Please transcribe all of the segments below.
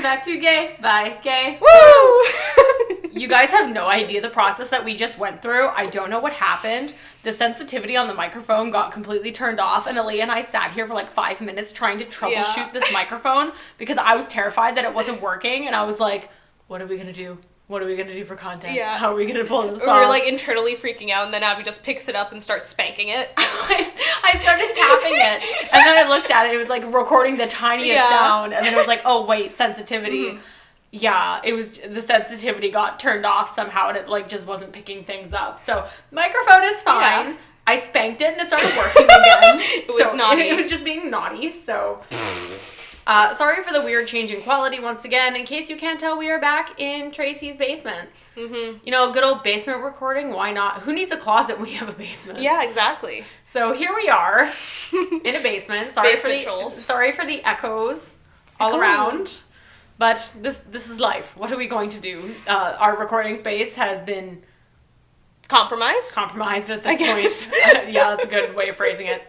Welcome back to Gay by Gay. Woo! You guys have no idea the process that we just went through. I don't know what happened. The sensitivity on the microphone got completely turned off, and Aliyah and I sat here for like 5 minutes trying to troubleshoot this microphone because I was terrified that it wasn't working, and I was like, what are we gonna do? What are we gonna do for content? Yeah. How are we gonna pull this off? We were like internally freaking out, and then Abby just picks it up and starts spanking it. I started tapping it, and then I looked at it. It was like recording the tiniest sound, and then it was like, oh wait, sensitivity. Mm-hmm. Yeah, it was, the sensitivity got turned off somehow, and it like just wasn't picking things up. So microphone is fine. Yeah. I spanked it, and it started working again. It was naughty. It was just being naughty. So. Sorry for the weird change in quality once again. In case you can't tell, we are back in Tracy's basement. Mm-hmm. You know, good old basement recording. Why not? Who needs a closet when you have a basement? Yeah, exactly. So here we are in a basement. Sorry for the echoes all around. But this is life. What are we going to do? Our recording space has been compromised at this point. Yeah, that's a good way of phrasing it.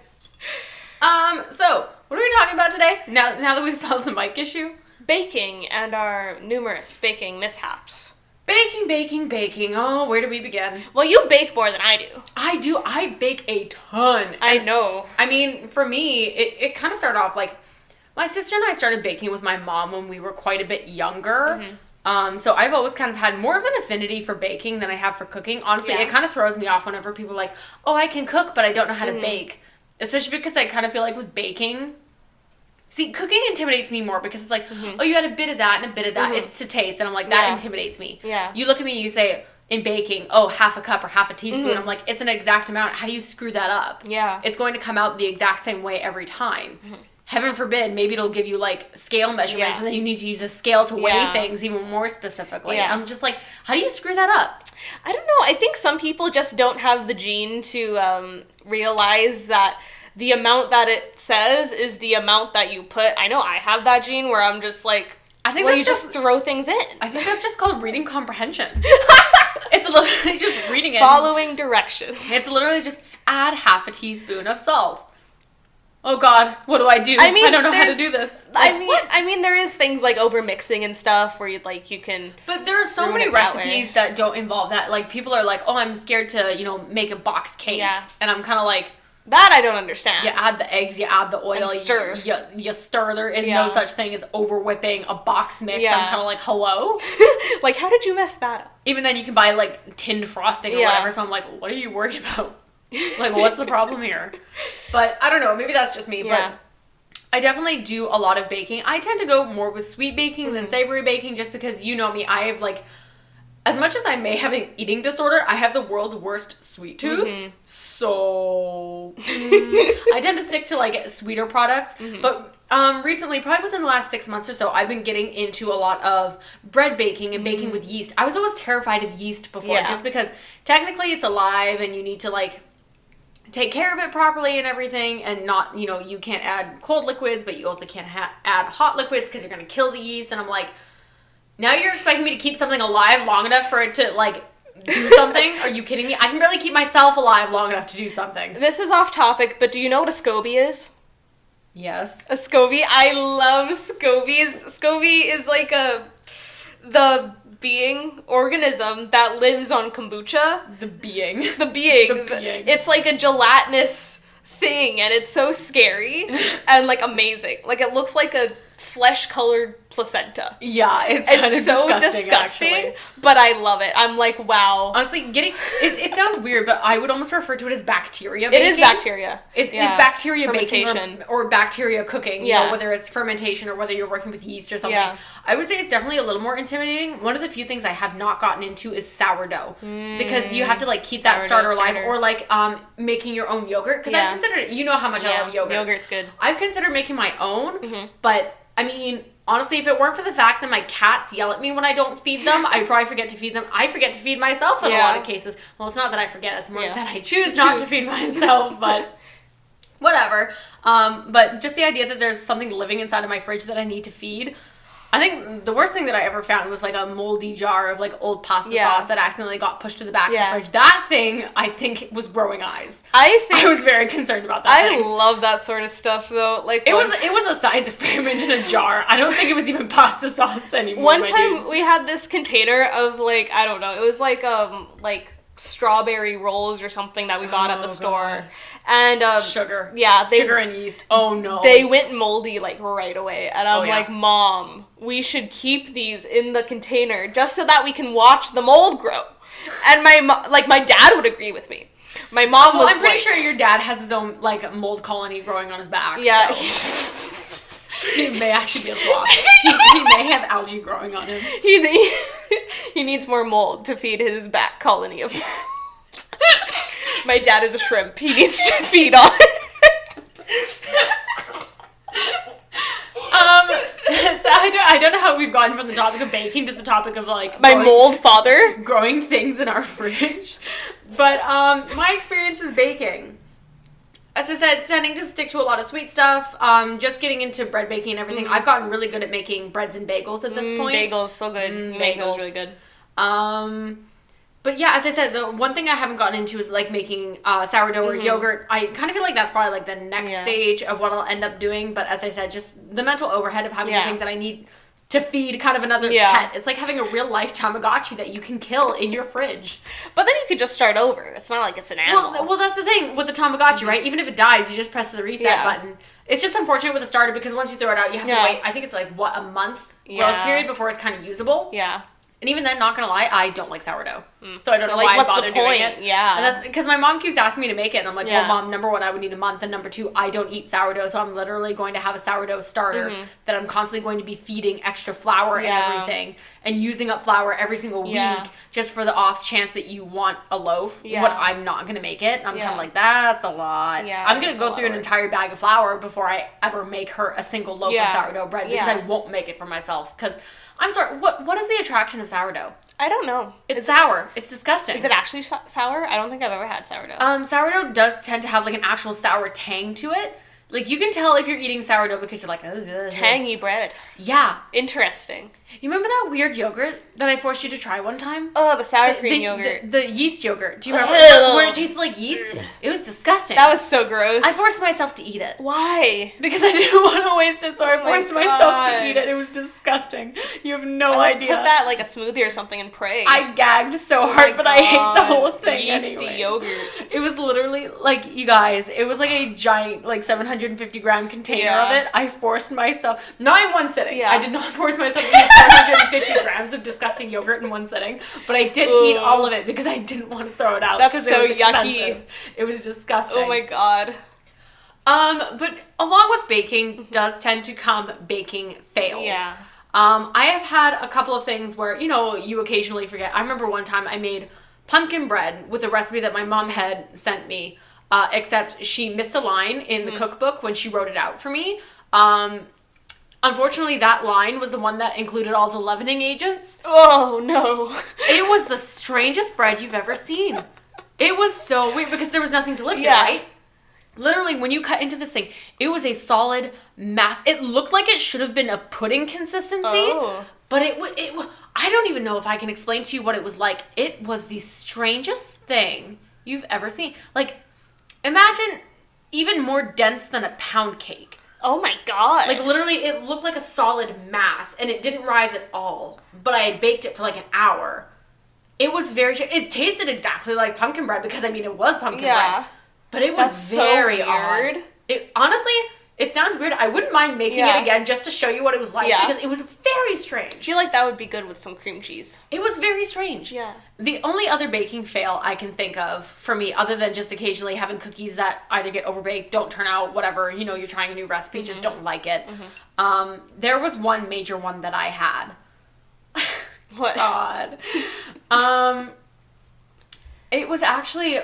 So what are we talking about today? Now that we've solved the mic issue? Baking and our numerous baking mishaps. Baking. Oh, where do we begin? Well, you bake more than I do. I do. I bake a ton. I know. I mean, for me, it kind of started off like, my sister and I started baking with my mom when we were quite a bit younger. Mm-hmm. So I've always kind of had more of an affinity for baking than I have for cooking. Honestly, it kind of throws me off whenever people are like, oh, I can cook, but I don't know how to bake. Especially because I kind of feel like with baking... See, cooking intimidates me more because it's like, oh, you had a bit of that and a bit of that. Mm-hmm. It's to taste. And I'm like, that intimidates me. Yeah. You look at me, you say, in baking, oh, half a cup or half a teaspoon. Mm-hmm. I'm like, it's an exact amount. How do you screw that up? Yeah. It's going to come out the exact same way every time. Mm-hmm. Heaven forbid, maybe it'll give you, like, scale measurements, and then you need to use a scale to weigh things even more specifically. Yeah. I'm just like, how do you screw that up? I don't know. I think some people just don't have the gene to realize that the amount that it says is the amount that you put. I know I have that gene where I'm just like, I think you just throw things in. I think that's just called reading comprehension. It's literally just reading it. Following directions. It's literally just add half a teaspoon of salt. Oh God, what do I do? I don't know how to do this. Like, I mean, there is things like over mixing and stuff where you can. But there are so many recipes that don't involve that. Like people are like, oh, I'm scared to make a box cake. Yeah. And I'm kind of like. That I don't understand. You add the eggs, you add the oil, and stir. You stir. There is no such thing as over whipping a box mix. Yeah. I'm kind of like, hello? Like, how did you mess that up? Even then, you can buy, like, tinned frosting or whatever, so I'm like, what are you worried about? Like, what's the problem here? But, I don't know, maybe that's just me, but I definitely do a lot of baking. I tend to go more with sweet baking than savory baking, just because, you know me, I have, like, as much as I may have an eating disorder, I have the world's worst sweet tooth. Mm-hmm. So, I tend to stick to, like, sweeter products. Mm-hmm. But recently, probably within the last 6 months or so, I've been getting into a lot of bread baking and baking with yeast. I was always terrified of yeast before, just because technically it's alive and you need to, like, take care of it properly and everything, and not, you can't add cold liquids, but you also can't add hot liquids because you're going to kill the yeast. And I'm like... Now you're expecting me to keep something alive long enough for it to, like, do something? Are you kidding me? I can barely keep myself alive long enough to do something. This is off topic, but do you know what a SCOBY is? Yes. A SCOBY? I love SCOBYs. SCOBY is like the organism that lives on kombucha. The being. It's like a gelatinous thing, and it's so scary and, like, amazing. Like, it looks like a flesh-colored placenta. Yeah, it's kind of so disgusting, but I love it. I'm like, wow. Honestly, it sounds weird, but I would almost refer to it as bacteria baking. It is bacteria. It's bacteria baking or bacteria cooking, whether it's fermentation or whether you're working with yeast or something. Yeah. I would say it's definitely a little more intimidating. One of the few things I have not gotten into is sourdough. Because you have to, like, keep that starter alive. Or, like, making your own yogurt. Because I've considered, you know how much I love yogurt. Yogurt's good. I've considered making my own, but... I mean, honestly, if it weren't for the fact that my cats yell at me when I don't feed them, I'd probably forget to feed them. I forget to feed myself in a lot of cases. Well, it's not that I forget. It's more that I choose not to feed myself, but whatever. But just the idea that there's something living inside of my fridge that I need to feed, I think the worst thing that I ever found was like a moldy jar of like old pasta sauce that accidentally got pushed to the back of the fridge. That thing, I think, was growing eyes. I was very concerned about that thing. I love that sort of stuff though. Like it was a science experiment in a jar. I don't think it was even pasta sauce anymore. One time we had this container of like, I don't know, it was like strawberry rolls or something that we got at the store. And sugar. Yeah, sugar and yeast. Oh no. They went moldy like right away. And I'm like, Mom, we should keep these in the container just so that we can watch the mold grow. And my dad would agree with me. My mom was I'm pretty sure your dad has his own like mold colony growing on his back. Yeah. So. He may actually be a sloth. He may have algae growing on him. He needs more mold to feed his back colony of mold. My dad is a shrimp. He needs to feed on it. So I don't know how we've gotten from the topic of baking to the topic of like my mold father growing things in our fridge. But my experience is baking. As I said, tending to stick to a lot of sweet stuff. Just getting into bread baking and everything. I've gotten really good at making breads and bagels at this point. Bagels, so good. Bagels, really good. But yeah, as I said, the one thing I haven't gotten into is like making sourdough or yogurt. I kind of feel like that's probably like the next stage of what I'll end up doing. But as I said, just the mental overhead of having to think that I need to feed kind of another pet. It's like having a real life Tamagotchi that you can kill in your fridge. But then you could just start over. It's not like it's an animal. Well, that's the thing with the Tamagotchi, right? Even if it dies, you just press the reset button. It's just unfortunate with a starter because once you throw it out, you have to wait. I think it's like, a month growth period before it's kind of usable. Yeah. And even then, not gonna lie, I don't like sourdough. So I don't know why I bother doing it. Yeah. And that's because my mom keeps asking me to make it, and I'm like, well, Mom, number one, I would need a month, and number two, I don't eat sourdough, so I'm literally going to have a sourdough starter that I'm constantly going to be feeding extra flour and everything, and using up flour every single week just for the off chance that you want a loaf. When I'm not gonna make it, I'm kind of like, that's a lot. Yeah, I'm gonna go through an entire bag of flour before I ever make her a single loaf of sourdough bread because I won't make it for myself. Because I'm sorry, what is the attraction of sourdough? I don't know. It's sour. It's disgusting. Is it actually sour? I don't think I've ever had sourdough. Sourdough does tend to have like an actual sour tang to it. Like you can tell if you're eating sourdough because you're like, tangy bread. Yeah. Interesting. You remember that weird yogurt that I forced you to try one time? Oh, the sour cream yogurt. The yeast yogurt. Do you remember where it tasted like yeast? It was disgusting. That was so gross. I forced myself to eat it. Why? Because I didn't want to waste it, so I forced myself to eat it. It was disgusting. You have no idea. Put that like a smoothie or something and pray. I gagged so hard, but I ate the whole thing yeasty anyway. Yogurt. It was literally like, you guys, it was like a giant, like 750 gram container of it. I forced myself, not in one sitting. I did not force myself to eat 750 grams of disgusting yogurt in one sitting, but I did eat all of it because I didn't want to throw it out. That's so it was yucky. It was disgusting. Oh my god. But along with baking does tend to come baking fails. Yeah. I have had a couple of things where, you occasionally forget. I remember one time I made pumpkin bread with a recipe that my mom had sent me, except she missed a line in the cookbook when she wrote it out for me. Unfortunately, that line was the one that included all the leavening agents. Oh, no. It was the strangest bread you've ever seen. It was so weird because there was nothing to lift it, right? Literally, when you cut into this thing, it was a solid mass. It looked like it should have been a pudding consistency, but it I don't even know if I can explain to you what it was like. It was the strangest thing you've ever seen. Like, imagine even more dense than a pound cake. Oh my god. Like, literally, it looked like a solid mass, and it didn't rise at all. But I had baked it for like an hour. It was very... It tasted exactly like pumpkin bread because, it was pumpkin bread. But it was very odd. Honestly, it sounds weird. I wouldn't mind making it again just to show you what it was like because it was very strange. I feel like that would be good with some cream cheese. It was very strange. Yeah. The only other baking fail I can think of for me, other than just occasionally having cookies that either get overbaked, don't turn out, whatever, you're trying a new recipe, just don't like it. There was one major one that I had. What? God. It was actually,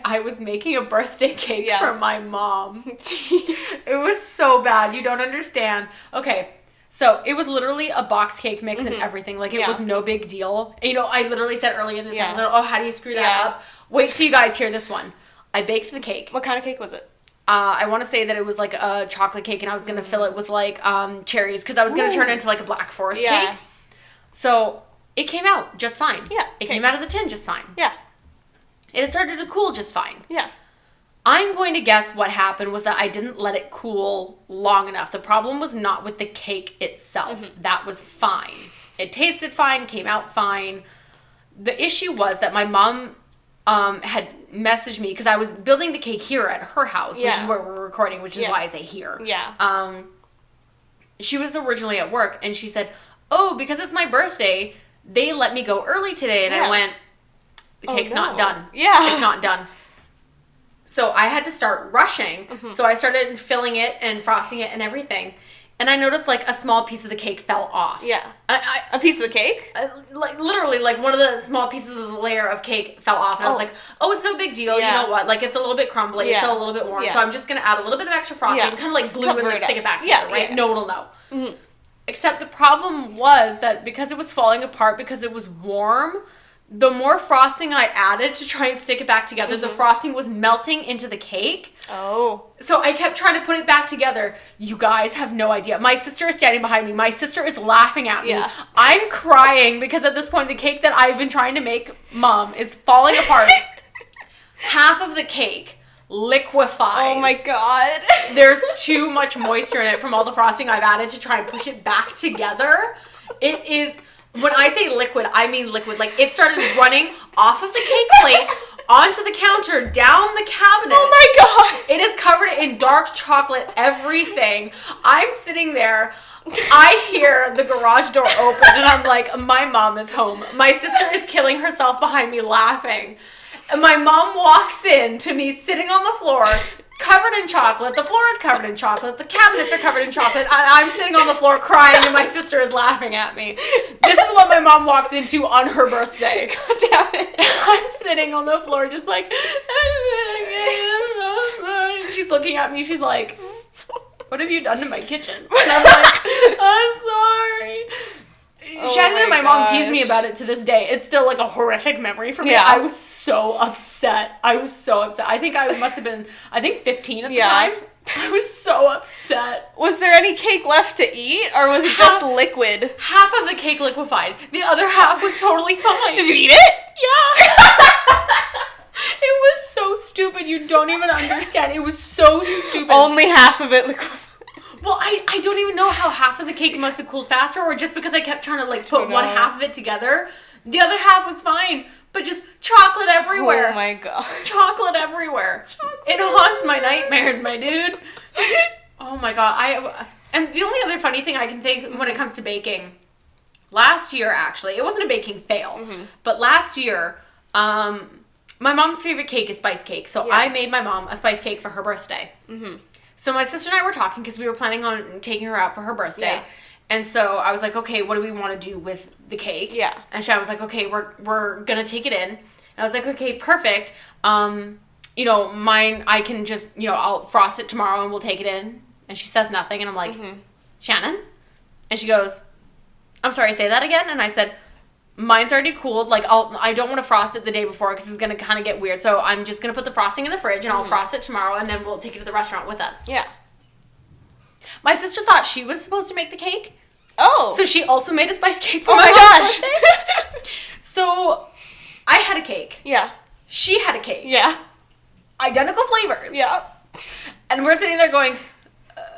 I was making a birthday cake for my mom. It was so bad. You don't understand. Okay, so it was literally a box cake mix and everything. Like, it was no big deal. And, I literally said earlier in this episode, how do you screw that up? Wait till you guys hear this one. I baked the cake. What kind of cake was it? I want to say that it was like a chocolate cake, and I was going to fill it with like cherries because I was going to turn it into like a Black Forest cake. So it came out just fine. Yeah. It came out of the tin just fine. Yeah. It started to cool just fine. Yeah. I'm going to guess what happened was that I didn't let it cool long enough. The problem was not with the cake itself. That was fine. It tasted fine, came out fine. The issue was that my mom had messaged me because I was building the cake here at her house, which is where we're recording, which is why I say here. Yeah. She was originally at work, and she said, oh, because it's my birthday, they let me go early today. And I went, the cake's not done. Yeah. It's not done. So I had to start rushing. So I started filling it and frosting it and everything. And I noticed, like, a small piece of the cake fell off. Yeah. A piece of the cake? Like, literally, like, one of the small pieces of the layer of cake fell off. And I was like, oh, it's no big deal. Yeah. You know what? Like, it's a little bit crumbly. It's still a little bit warm. So I'm just going to add a little bit of extra frosting. Kind of like glue and like, stick it back together, right? No one will know. Except the problem was that because it was falling apart, because it was warm, the more frosting I added to try and stick it back together, the frosting was melting into the cake. Oh. So I kept trying to put it back together. You guys have no idea. My sister is standing behind me. My sister is laughing at me. I'm crying because at this point, the cake that I've been trying to make, Mom, is falling apart. Half of the cake liquefies. Oh my God. There's too much moisture in it from all the frosting I've added to try and push it back together. It is... When I say liquid, I mean liquid. Like, it started running off of the cake plate, onto the counter, down the cabinet. Oh my God. It is covered in dark chocolate, everything. I'm sitting there. I hear the garage door open, and I'm like, my mom is home. My sister is killing herself behind me laughing. And my mom walks in to me sitting on the floor, covered in chocolate. The floor is covered in chocolate. The cabinets are covered in chocolate. I'm sitting on the floor crying, and my sister is laughing at me. This is what my mom walks into on her birthday. God damn it. I'm sitting on the floor just like, she's looking at me. She's like, what have you done to my kitchen? And I'm like, I'm sorry. Shannon and my mom tease me about it to this day. It's still like a horrific memory for me. Yeah. I was so upset. I think I must have been, 15 at the time. I was so upset. Was there any cake left to eat, or was it just liquid? Half of the cake liquefied. The other half was totally fine. Did you eat it? Yeah. It was so stupid. You don't even understand. It was so stupid. Only half of it liquefied. Well, I don't even know how half of the cake must have cooled faster, or just because I kept trying to, like, put one half of it together. The other half was fine, but just chocolate everywhere. Oh, my God. Chocolate everywhere. It haunts my nightmares, my dude. Oh, my God. And the only other funny thing I can think when it comes to baking, last year, actually, it wasn't a baking fail, but last year, my mom's favorite cake is spice cake, so I made my mom a spice cake for her birthday. So my sister and I were talking because we were planning on taking her out for her birthday. Yeah. And so I was like, okay, what do we want to do with the cake? Yeah. And Shannon was like, okay, we're going to take it in. And I was like, okay, perfect. You know, mine, I can just, you know, I'll frost it tomorrow and we'll take it in. And she says nothing. And I'm like, Shannon? And she goes, I'm sorry, say that again? And I said, mine's already cooled. Like, I don't want to frost it the day before because it's going to kind of get weird. So I'm just going to put the frosting in the fridge and I'll frost it tomorrow and then we'll take it to the restaurant with us. Yeah. My sister thought she was supposed to make the cake. Oh. So she also made a spice cake for my gosh. Birthday. So I had a cake. Yeah. She had a cake. Yeah. Identical flavors. Yeah. And we're sitting there going,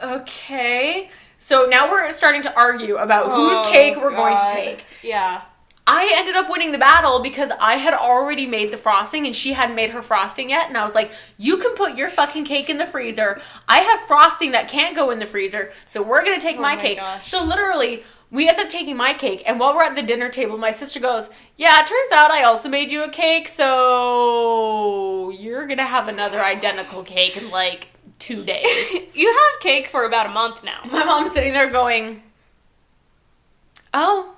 okay. So now we're starting to argue about whose cake we're going to take. Yeah. I ended up winning the battle because I had already made the frosting and she hadn't made her frosting yet. And I was like, you can put your fucking cake in the freezer. I have frosting that can't go in the freezer. So we're going to take my cake. Gosh. So literally, we end up taking my cake. And while we're at the dinner table, my sister goes, yeah, it turns out I also made you a cake. So you're going to have another identical cake in like 2 days. You have cake for about a month now. My mom's sitting there going, oh.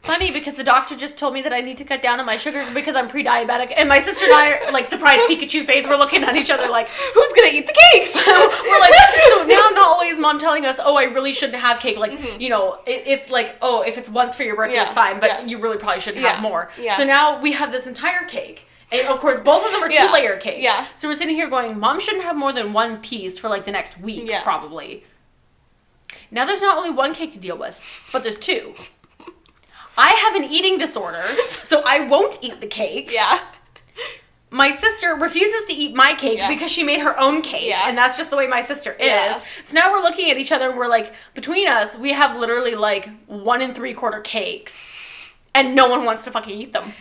Funny, because the doctor just told me that I need to cut down on my sugar because I'm pre-diabetic. And my sister and I are, like, surprised Pikachu face. We're looking at each other like, who's going to eat the cakes? So we're like, so now not only is mom telling us, oh, I really shouldn't have cake. Like, you know, it's like, oh, if it's once for your birthday, it's fine. But you really probably shouldn't have more. Yeah. So now we have this entire cake. And of course, both of them are 2-layer cakes. Yeah. So we're sitting here going, Mom shouldn't have more than one piece for like the next week, probably. Now there's not only one cake to deal with, but there's 2. I have an eating disorder, so I won't eat the cake. Yeah. My sister refuses to eat my cake because she made her own cake, and that's just the way my sister is. So now we're looking at each other and we're like, between us, we have literally like 1 3/4 cakes, and no one wants to fucking eat them.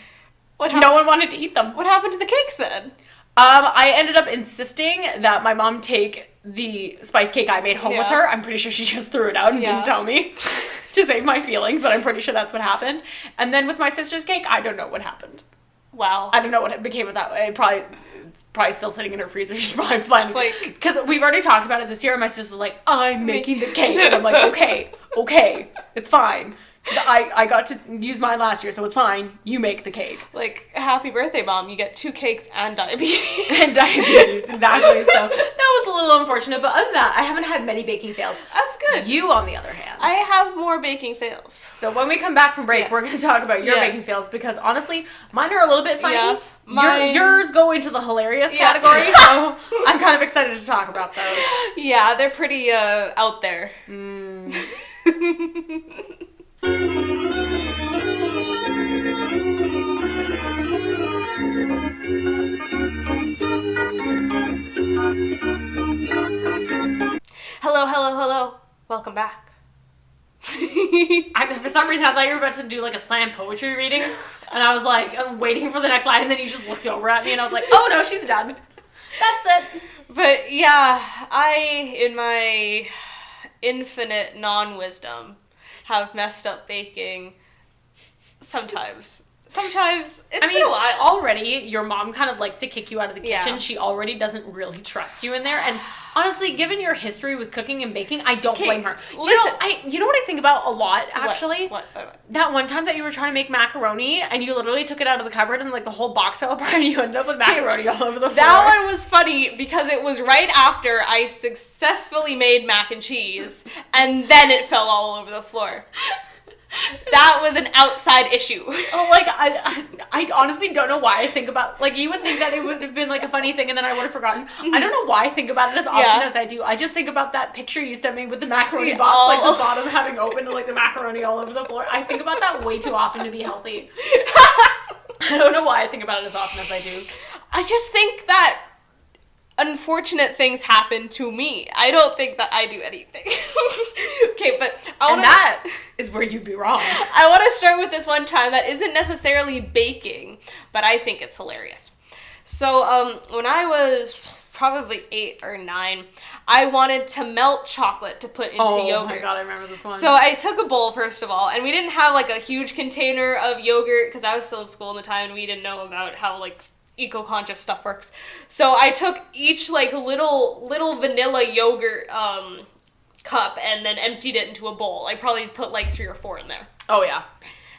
No one wanted to eat them. What happened to the cakes then? I ended up insisting that my mom take the spice cake I made home with her. I'm pretty sure she just threw it out and didn't tell me to save my feelings, but I'm pretty sure that's what happened. And then with my sister's cake, I don't know what happened. Wow. I don't know what became of that. It's probably still sitting in her freezer. She's probably planning. Because we've already talked about it this year, and my sister's like, I'm making the cake. And I'm like, okay, it's fine. Because I got to use mine last year, so it's fine. You make the cake. Like, happy birthday, Mom. You get 2 cakes and diabetes. Exactly. So that was a little unfortunate. But other than that, I haven't had many baking fails. That's good. You, on the other hand. I have more baking fails. So when we come back from break, we're going to talk about your baking fails. Because honestly, mine are a little bit funny. Yeah. Yours go into the hilarious category. So I'm kind of excited to talk about those. Yeah, they're pretty out there. Hello. Welcome back. For some reason, I thought you were about to do like a slam poetry reading. And I was like, waiting for the next line. And then you just looked over at me and I was like, oh no, she's done. That's it. But yeah, I, in my infinite non-wisdom, have messed up baking sometimes. Sometimes it's been a while. Already, your mom kind of likes to kick you out of the kitchen. Yeah. She already doesn't really trust you in there. And honestly, given your history with cooking and baking, I don't blame her. Listen. You know what I think about a lot, actually? What? That one time that you were trying to make macaroni and you literally took it out of the cupboard and like the whole box fell apart and you ended up with macaroni all over the floor. That one was funny because it was right after I successfully made mac and cheese and then it fell all over the floor. That was an outside issue. Oh, like, I honestly don't know why I think about, like, you would think that it would have been, like, a funny thing and then I would have forgotten. Mm-hmm. I don't know why I think about it as often as I do. I just think about that picture you sent me with the macaroni box, like, the bottom having opened and, like, the macaroni all over the floor. I think about that way too often to be healthy. I don't know why I think about it as often as I do. I just think that unfortunate things happen to me. I don't think that I do anything. Okay, but that is where you'd be wrong. I want to start with this one time that isn't necessarily baking, but I think it's hilarious. So, when I was probably 8 or 9, I wanted to melt chocolate to put into yogurt. Oh my god, I remember this one. So I took a bowl, first of all, and we didn't have, like, a huge container of yogurt, because I was still in school at the time, and we didn't know about how, like, eco-conscious stuff works. So I took each like little vanilla yogurt cup and then emptied it into a bowl. I probably put like 3 or 4 in there. Oh yeah.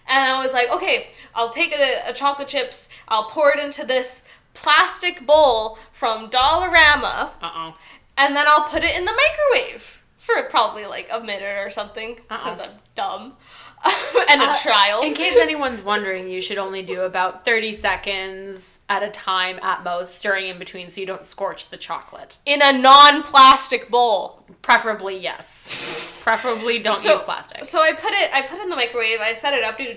And I was like, okay, I'll take a chocolate chips, I'll pour it into this plastic bowl from Dollarama. And then I'll put it in the microwave for probably like a minute or something because I'm dumb. And a child. In case anyone's wondering, you should only do about 30 seconds at a time at most, stirring in between so you don't scorch the chocolate. In a non-plastic bowl. Preferably, yes. Preferably don't use plastic. So I put it in the microwave, I set it up, and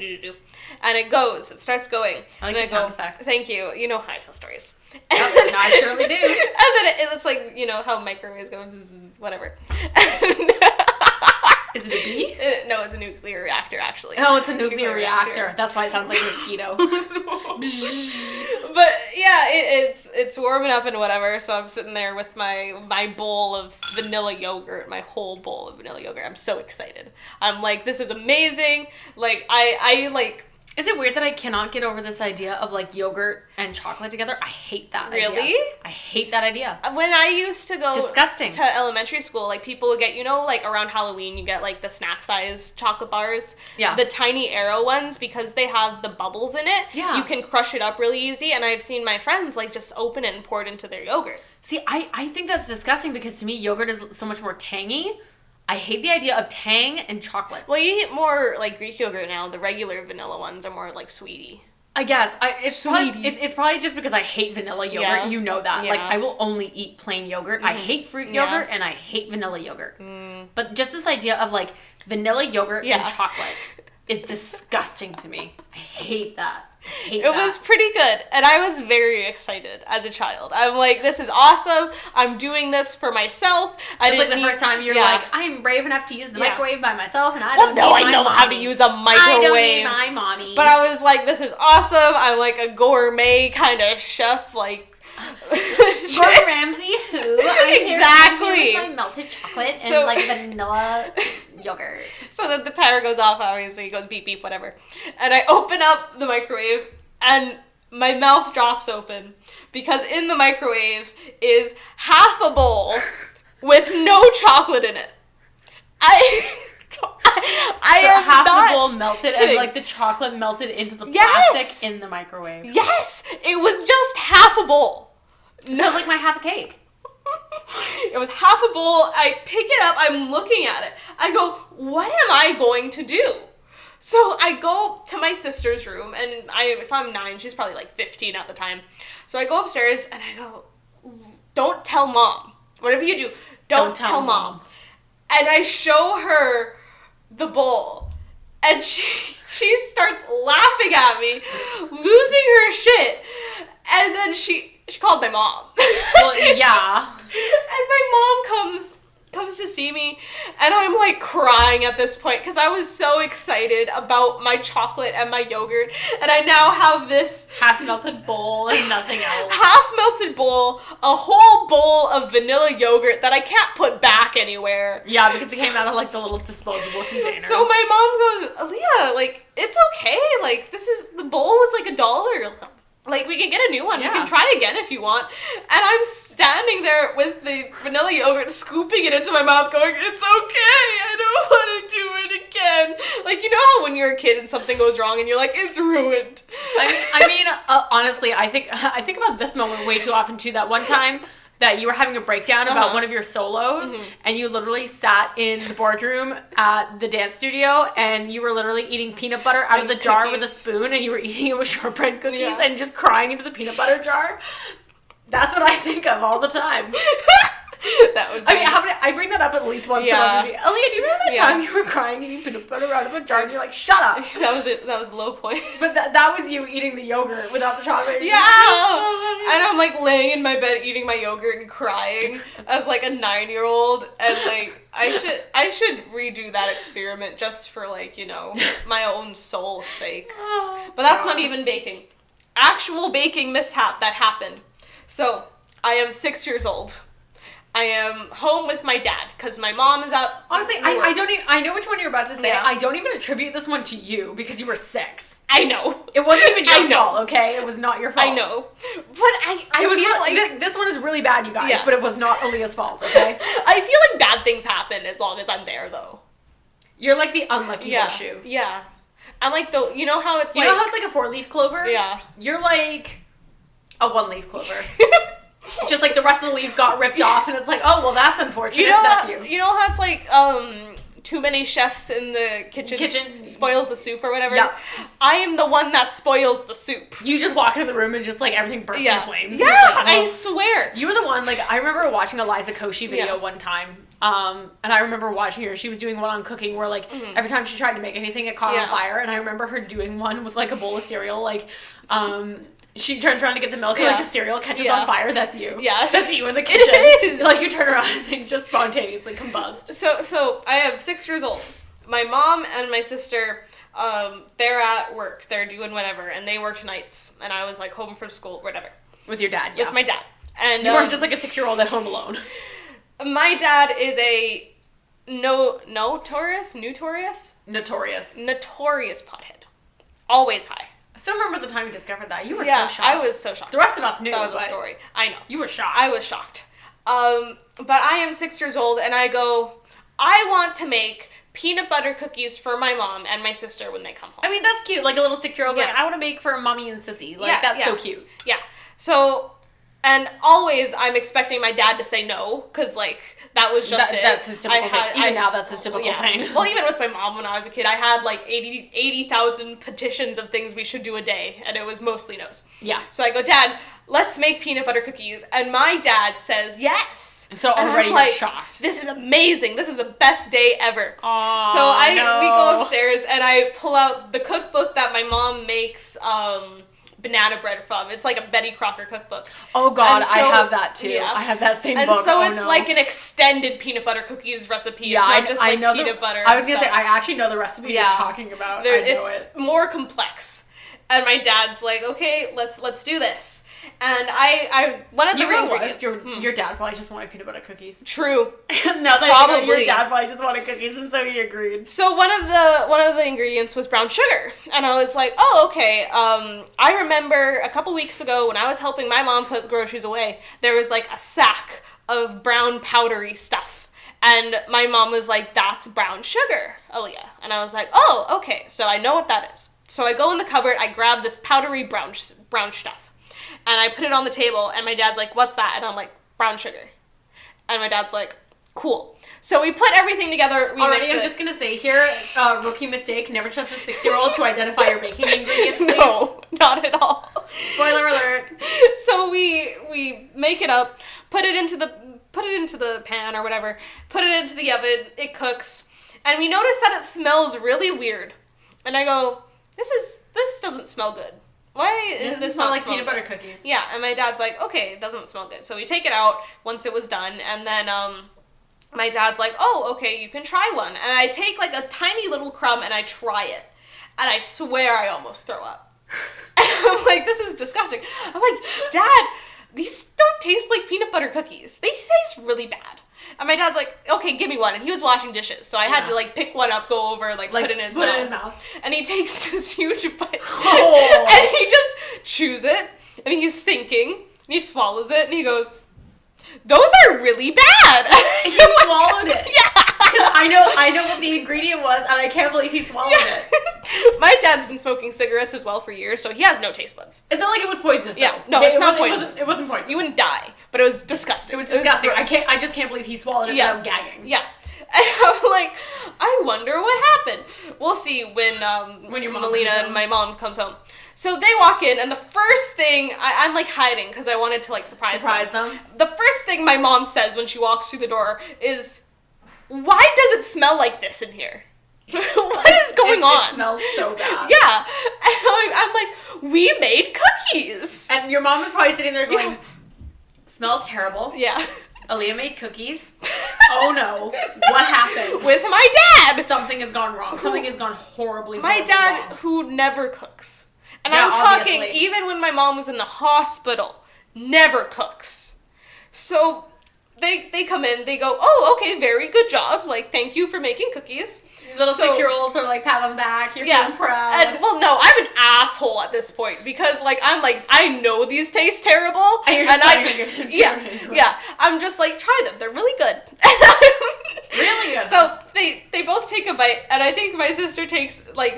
it starts going. I like your sound effects. Thank you. You know how I tell stories. I surely do. And then it's like, you know, how microwaves go, whatever. Is it a bee? No, it's a nuclear reactor, actually. Oh, it's a nuclear reactor. That's why it sounds like a mosquito. But yeah, it's warming up and whatever, so I'm sitting there with my bowl of vanilla yogurt, my whole bowl of vanilla yogurt. I'm so excited. I'm like, this is amazing. Like, I like... Is it weird that I cannot get over this idea of, like, yogurt and chocolate together? I hate that idea. Really? I hate that idea. When I used to go Disgusting. to elementary school, like, people would get, you know, like, around Halloween, you get, like, the snack-size chocolate bars. Yeah. The tiny Aero ones, because they have the bubbles in it. Yeah. You can crush it up really easy, and I've seen my friends, like, just open it and pour it into their yogurt. See, I think that's disgusting because, to me, yogurt is so much more tangy. I hate the idea of tang and chocolate. Well, you eat more, like, Greek yogurt now. The regular vanilla ones are more, like, sweetie. I guess it's probably just because I hate vanilla yogurt. Yeah. You know that. Yeah. Like I will only eat plain yogurt. I hate fruit yogurt and I hate vanilla yogurt. But just this idea of like vanilla yogurt and chocolate is disgusting to me. I hate that. It was pretty good, and I was very excited as a child. I'm like, this is awesome. I'm doing this for myself. It's like the first time you're like, I'm brave enough to use the microwave by myself, and I don't need my know mommy. how to use a microwave. I don't need my mommy. But I was like, this is awesome. I'm like a gourmet kind of chef, like Gordon Ramsay, who exactly with my melted chocolate and like vanilla yogurt. So that the timer goes off, obviously, it goes beep beep, whatever. And I open up the microwave and my mouth drops open because in the microwave is half a bowl with no chocolate in it. I am half not the bowl melted kidding. And like the chocolate melted into the plastic in the microwave. Yes! It was just half a bowl. No, like my half a cake. It was half a bowl. I pick it up. I'm looking at it. I go, what am I going to do? So I go to my sister's room, and if I'm 9, she's probably like 15 at the time. So I go upstairs, and I go, don't tell Mom. Whatever you do, don't tell Mom. And I show her the bowl, and she starts laughing at me, losing her shit, and then she called my mom. Well, yeah. And my mom comes to see me, and I'm like crying at this point because I was so excited about my chocolate and my yogurt, and I now have this half melted bowl and nothing else. Half melted bowl, a whole bowl of vanilla yogurt that I can't put back anywhere. Yeah, because it came out of like the little disposable containers. So my mom goes, Aliyah, like, it's okay. Like, the bowl was like $1. Like, we can get a new one. Yeah. We can try again if you want. And I'm standing there with the vanilla yogurt, scooping it into my mouth, going, it's okay. I don't want to do it again. Like, you know how when you're a kid and something goes wrong and you're like, it's ruined. I mean, honestly, I think about this moment way too often, too. That one time that you were having a breakdown about one of your solos, and you literally sat in the boardroom at the dance studio, and you were literally eating peanut butter out of the jar with a spoon, and you were eating it with shortbread cookies and just crying into the peanut butter jar. That's what I think of all the time. That was. I mean, I bring that up at least once a month. Aliyah, do you remember that time you were crying eating peanut butter out of a jar, and you're like, shut up? That was it. That was the low point. But that was you eating the yogurt without the chocolate. Yeah. And I'm like laying in my bed eating my yogurt and crying as like a 9-year-old, and like I should redo that experiment just for like, you know, my own soul's sake. But that's not even baking. Actual baking mishap that happened. So I am 6 years old. I am home with my dad because my mom is out. Honestly, I don't even. I know which one you're about to say. Yeah. I don't even attribute this one to you because you were 6. I know. It wasn't even your fault. Okay, it was not your fault. I know. But I feel like this one is really bad, you guys. Yeah. But it was not Aliyah's fault. Okay. I feel like bad things happen as long as I'm there, though. You're like the unlucky horseshoe. Yeah. I'm like the. You know how it's like. You know how it's like a 4-leaf clover? Yeah. You're like a 1-leaf clover. Just like the rest of the leaves got ripped off, and it's like, oh, well, that's unfortunate. That's you. You know how it's like, too many chefs in the kitchen spoils the soup or whatever? Yeah. I am the one that spoils the soup. You just walk into the room and just like everything bursts into flames. Yeah, like, I swear. You were the one, like, I remember watching a Liza Koshy video one time, and I remember watching her. She was doing one on cooking where, like, every time she tried to make anything, it caught on fire, and I remember her doing one with, like, a bowl of cereal, like, she turns around to get the milk and like the cereal catches on fire. That's you. Yeah. That's you in the kitchen. It is. Like you turn around and things just spontaneously combust. So I am 6 years old. My mom and my sister, they're at work. They're doing whatever. And they worked nights. And I was like home from school, whatever. With your dad, With my dad. And you weren't just like a 6-year-old at home alone. My dad is a notorious pothead. Always high. I still remember the time you discovered that. You were so shocked. I was so shocked. The rest of us knew. That was a story. I know. You were shocked. I was shocked. But I am 6 years old, and I go, I want to make peanut butter cookies for my mom and my sister when they come home. I mean, that's cute. Like a little 6-year-old, like, I want to make for mommy and sissy. Like, that's so cute. Yeah. So, and always I'm expecting my dad to say no, because, like, That was just it. That's his typical thing. Even now, that's his typical thing. Well, even with my mom when I was a kid, I had like 80,000 petitions of things we should do a day, and it was mostly no's. Yeah. So I go, Dad, let's make peanut butter cookies. And my dad says yes. So already you're shocked. This is amazing. This is the best day ever. Aww, so we go upstairs, and I pull out the cookbook that my mom makes banana bread from. It's like a Betty Crocker cookbook. Oh God, I have that too. Yeah. I have that same book. And so it's like an extended peanut butter cookies recipe. Yeah, it's not just like peanut butter. I was going to say, I actually know the recipe you're talking about. It's more complex. And my dad's like, okay, let's do this. And one of the ingredients. Your dad probably just wanted peanut butter cookies. True. No, probably. Your dad probably just wanted cookies, and so he agreed. So one of the ingredients was brown sugar, and I was like, oh, okay. I remember a couple weeks ago when I was helping my mom put groceries away, there was like a sack of brown powdery stuff, and my mom was like, that's brown sugar, Aliyah. And I was like, oh, okay. So I know what that is. So I go in the cupboard, I grab this powdery brown stuff. And I put it on the table, and my dad's like, what's that? And I'm like, brown sugar. And my dad's like, cool. So we put everything together. I'm just going to say here, rookie mistake, never trust a 6-year-old to identify your baking ingredients, please. No, not at all. Spoiler alert. So we make it up, put it into the pan or whatever, put it into the oven, it cooks, and we notice that it smells really weird. And I go, this doesn't smell good. Why is this smell not like smell peanut good? butter cookies? Yeah, and my dad's like, okay, it doesn't smell good. So we take it out once it was done, and then my dad's like, oh, okay, you can try one. And I take like a tiny little crumb and I try it. And I swear I almost throw up. And I'm like, this is disgusting. I'm like, Dad, these don't taste like peanut butter cookies. They taste really bad. And my dad's like, okay, give me one. And he was washing dishes, so I had to, like, pick one up, go over, like put it in his mouth. And he takes this huge bite. Oh. And he just chews it, and he's thinking, and he swallows it, and he goes, those are really bad. He swallowed it. Yeah. I know what the ingredient was, and I can't believe he swallowed it. My dad's been smoking cigarettes as well for years, so he has no taste buds. It's not like it was poisonous, though. Yeah, no, it's not poisonous. It wasn't poisonous. You wouldn't die, but it was disgusting. It was disgusting. I just can't believe he swallowed it without gagging. Yeah. And I'm like, I wonder what happened. We'll see when your mom Melina and my mom comes home. So they walk in, and the first thing, I'm like hiding because I wanted to like surprise them. The first thing my mom says when she walks through the door is, why does it smell like this in here? What is going on? It smells so bad. Yeah. And I'm like, we made cookies. And your mom was probably sitting there going, smells terrible. Yeah. Aliyah made cookies. Oh no. What happened? With my dad. Something has gone wrong. Something has gone horribly wrong. My dad, who never cooks. And I'm talking, even when my mom was in the hospital, never cooks. So they come in, they go, oh, okay, very good job. Like, thank you for making cookies. Little 6-year-olds sort of like pat on the back. You're feeling proud. And, well, no, I'm an asshole at this point because, like, I know these taste terrible. Yeah. I'm just like, try them. They're really good. Really good. So they both take a bite, and I think my sister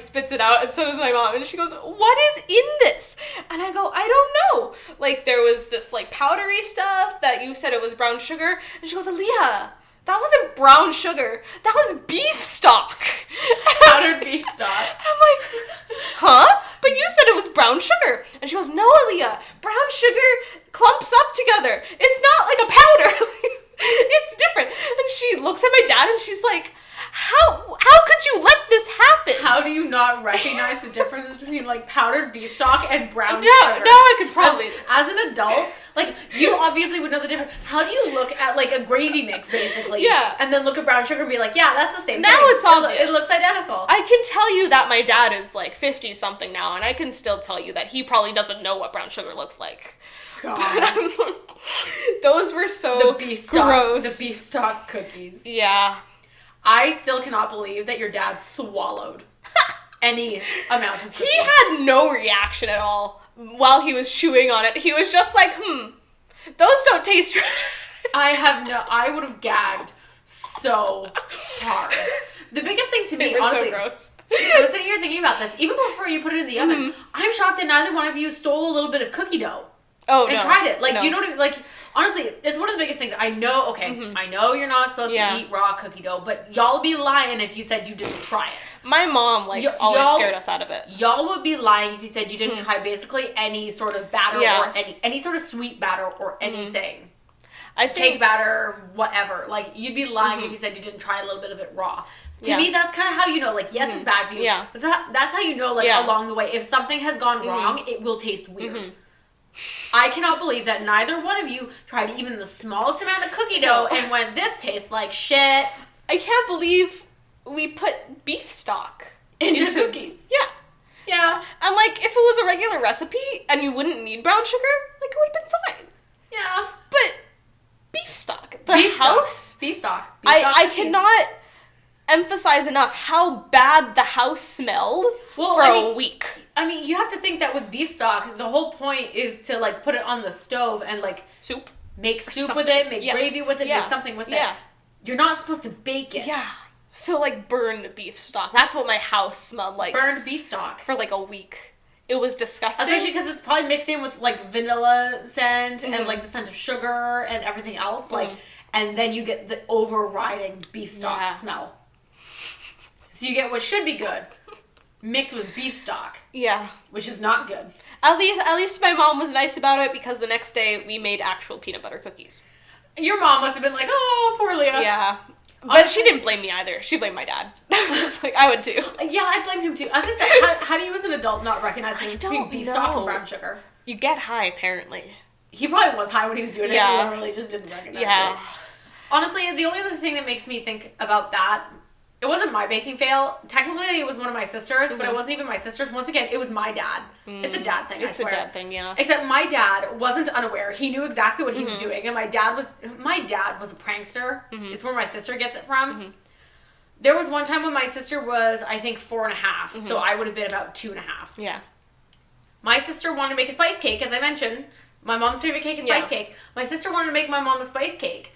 spits it out, and so does my mom. And she goes, what is in this? And I go, I don't know. Like, there was this, like, powdery stuff that you said it was brown sugar. And she goes, Aliyah, that wasn't brown sugar. That was beef stock. Powdered beef stock. I'm like, huh? But you said it was brown sugar. And she goes, no, Aliyah. Brown sugar clumps up together. It's not like a powder. It's different. And she looks at my dad and she's like, how could you let this happen? How do you not recognize the difference between like powdered beef stock and brown sugar? Now I could probably. As an adult, like you obviously would know the difference. How do you look at like a gravy mix basically? Yeah. And then look at brown sugar and be like, yeah, that's the same thing. Now it's obvious. It looks identical. I can tell you that my dad is like 50 something now, and I can still tell you that he probably doesn't know what brown sugar looks like. God. Those were so gross. The beef stock cookies. Yeah. I still cannot believe that your dad swallowed any amount of cookies. He had no reaction at all while he was chewing on it. He was just like, those don't taste right. I would have gagged so hard. The biggest thing to me, honestly, so gross. I was sitting here thinking about this. Even before you put it in the oven, I'm shocked that neither one of you stole a little bit of cookie dough. and tried it. Like, do you know what I mean? Like, honestly, it's one of the biggest things. I know, I know you're not supposed to eat raw cookie dough, but y'all would be lying if you said you didn't try it. My mom, always scared us out of it. Y'all would be lying if you said you didn't try basically any sort of batter or any sort of sweet batter or anything. I think cake batter, whatever. Like, you'd be lying if you said you didn't try a little bit of it raw. To me, that's kind of how you know, like, yes, it's bad for you. Yeah. But that's how you know, like, along the way, if something has gone wrong, it will taste weird. I cannot believe that neither one of you tried even the smallest amount of cookie dough and went, this tastes like shit. I can't believe we put beef stock into cookies. Yeah. Yeah. And, like, if it was a regular recipe and you wouldn't need brown sugar, like, it would have been fine. Yeah. But beef stock. Beef stock. I cannot emphasize enough how bad the house smelled for a week. I mean, you have to think that with beef stock, the whole point is to, like, put it on the stove and, like... Make soup with it, make gravy with it, make something with it. You're not supposed to bake it. Yeah. So, like, burned beef stock. That's what my house smelled like. Burned beef stock. For, like, a week. It was disgusting. Especially because it's probably mixed in with, like, vanilla scent and, like, the scent of sugar and everything else. Like, and then you get the overriding beef stock smell. So you get what should be good mixed with beef stock. Yeah. Which is not good. At least my mom was nice about it because the next day we made actual peanut butter cookies. Your mom must have been like, oh, poor Leah. Yeah. But she didn't blame me either. She blamed my dad. It's like, I would too. Yeah, I blame him too. As I said, how do you as an adult not recognize the difference between beef stock and brown sugar? You get high, apparently. He probably was high when he was doing it. He literally just didn't recognize it. Honestly, the only other thing that makes me think about that, it wasn't my baking fail. Technically, it was one of my sisters, but it wasn't even my sister's. Once again, it was my dad. It's a dad thing, I swear. It's a dad thing, yeah. Except my dad wasn't unaware. He knew exactly what he was doing, and my dad was a prankster. It's where my sister gets it from. There was one time when my sister was, I think, 4.5, so I would have been about 2.5. Yeah. My sister wanted to make a spice cake, as I mentioned. My mom's favorite cake is spice cake. My sister wanted to make my mom a spice cake.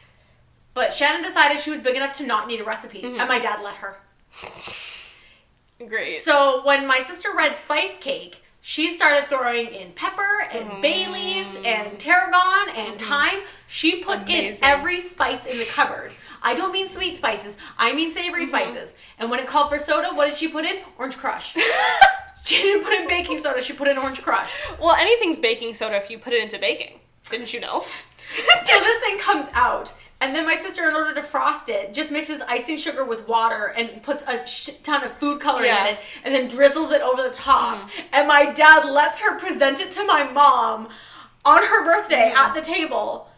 But Shannon decided she was big enough to not need a recipe, and my dad let her. Great. So when my sister read spice cake, she started throwing in pepper and bay leaves and tarragon and thyme. She put in every spice in the cupboard. I don't mean sweet spices. I mean savory spices. And when it called for soda, what did she put in? Orange Crush. She didn't put in baking soda. She put in Orange Crush. Well, anything's baking soda if you put it into baking. Didn't you know? So this thing comes out. And then my sister, in order to frost it, just mixes icing sugar with water and puts a shit ton of food coloring in it and then drizzles it over the top. And my dad lets her present it to my mom on her birthday at the table.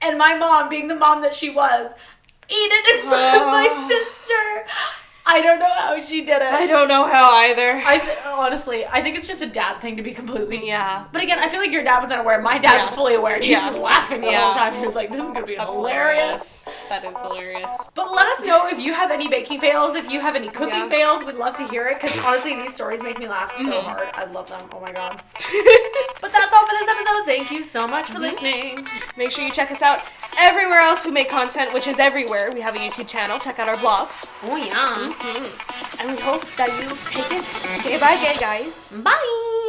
And my mom, being the mom that she was, ate it in front of my sister. I don't know how she did it. I don't know how either. Honestly, I think it's just a dad thing to be completely... Yeah. But again, I feel like your dad was unaware. My dad was fully aware. And he was laughing the whole time. He was like, this is going to be hilarious. That is hilarious. But let us know if you have any baking fails, if you have any cooking fails. We'd love to hear it because honestly, these stories make me laugh so hard. I love them. Oh my god. But that's all for this episode. Thank you so much for listening. Make sure you check us out everywhere else we make content, which is everywhere. We have a YouTube channel. Check out our vlogs. Oh yeah. And we hope that you take it day by day, guys. Bye!